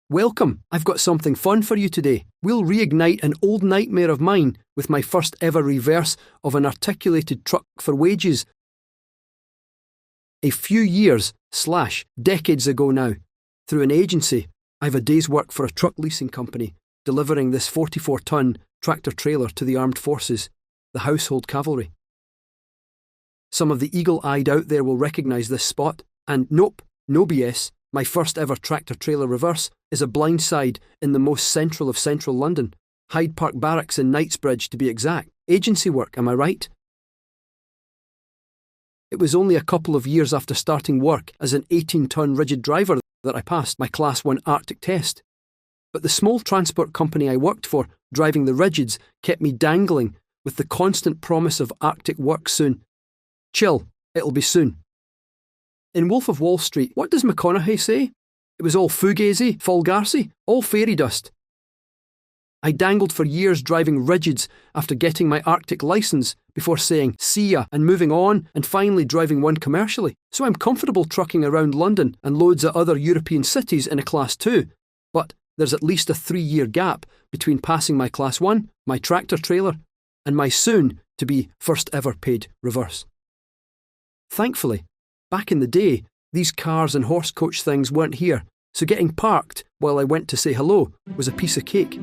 Welcome, I've got something fun for you today. We'll reignite an old nightmare of mine with my first ever reverse of an articulated truck for wages. A few years/decades ago now, through an agency, I've a day's work for a truck leasing company, delivering this 44-ton tractor-trailer to the armed forces, the household cavalry. Some of the eagle-eyed out there will recognise this spot, and nope, no BS, my first ever tractor-trailer reverse is a blindside in the most central of central London, Hyde Park Barracks in Knightsbridge to be exact. Agency work, am I right? It was only a couple of years after starting work as an 18-ton rigid driver that I passed my Class 1 Arctic test. But the small transport company I worked for, driving the rigids, kept me dangling with the constant promise of Arctic work soon. Chill, it'll be soon. In Wolf of Wall Street, what does McConaughey say? It was all fugazi, fulgarsi, all fairy dust. I dangled for years driving rigids after getting my Arctic licence before saying see ya and moving on and finally driving one commercially. So I'm comfortable trucking around London and loads of other European cities in a Class 2. But there's at least a 3-year gap between passing my Class 1, my tractor trailer, and my soon-to-be first ever paid reverse. Thankfully, back in the day, these cars and horse coach things weren't here, so getting parked while I went to say hello was a piece of cake.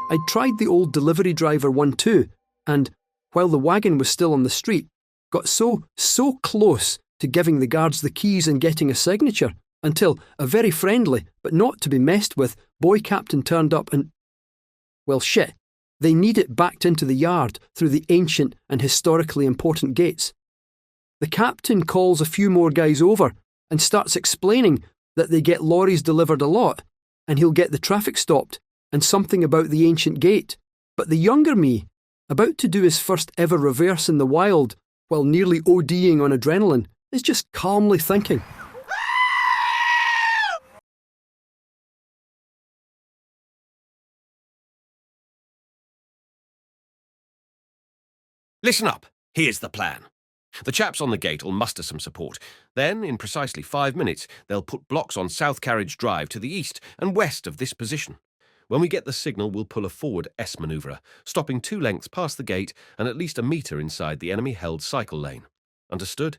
I'd tried the old delivery driver one too, and, while the wagon was still on the street, got so close to giving the guards the keys and getting a signature, until a very friendly, but not to be messed with, boy captain turned up and... Well, shit, they need it backed into the yard through the ancient and historically important gates. The captain calls a few more guys over and starts explaining that they get lorries delivered a lot, and he'll get the traffic stopped, and something about the ancient gate. But the younger me, about to do his first ever reverse in the wild while nearly ODing on adrenaline, is just calmly thinking, Listen up. Here's the plan. The chaps on the gate will muster some support. Then, in precisely 5 minutes, they'll put blocks on South Carriage Drive to the east and west of this position. When we get the signal, we'll pull a forward S manoeuvre, stopping 2 lengths past the gate and at least a metre inside the enemy-held cycle lane. Understood?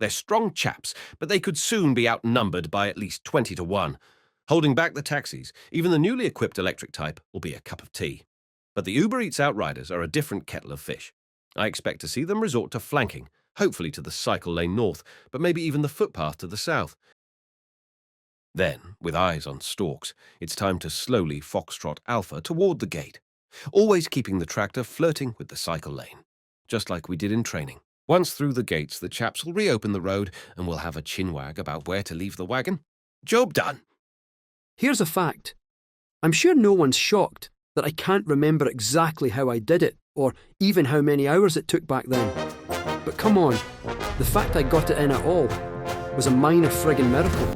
They're strong chaps, but they could soon be outnumbered by at least 20 to 1. Holding back the taxis, even the newly equipped electric type, will be a cup of tea. But the Uber Eats Outriders are a different kettle of fish. I expect to see them resort to flanking, hopefully to the cycle lane north, but maybe even the footpath to the south. Then, with eyes on stalks, it's time to slowly foxtrot Alpha toward the gate, always keeping the tractor flirting with the cycle lane, just like we did in training. Once through the gates, the chaps will reopen the road and we'll have a chinwag about where to leave the wagon. Job done. Here's a fact. I'm sure no one's shocked that I can't remember exactly how I did it, or even how many hours it took back then. But come on, the fact I got it in at all was a minor friggin' miracle.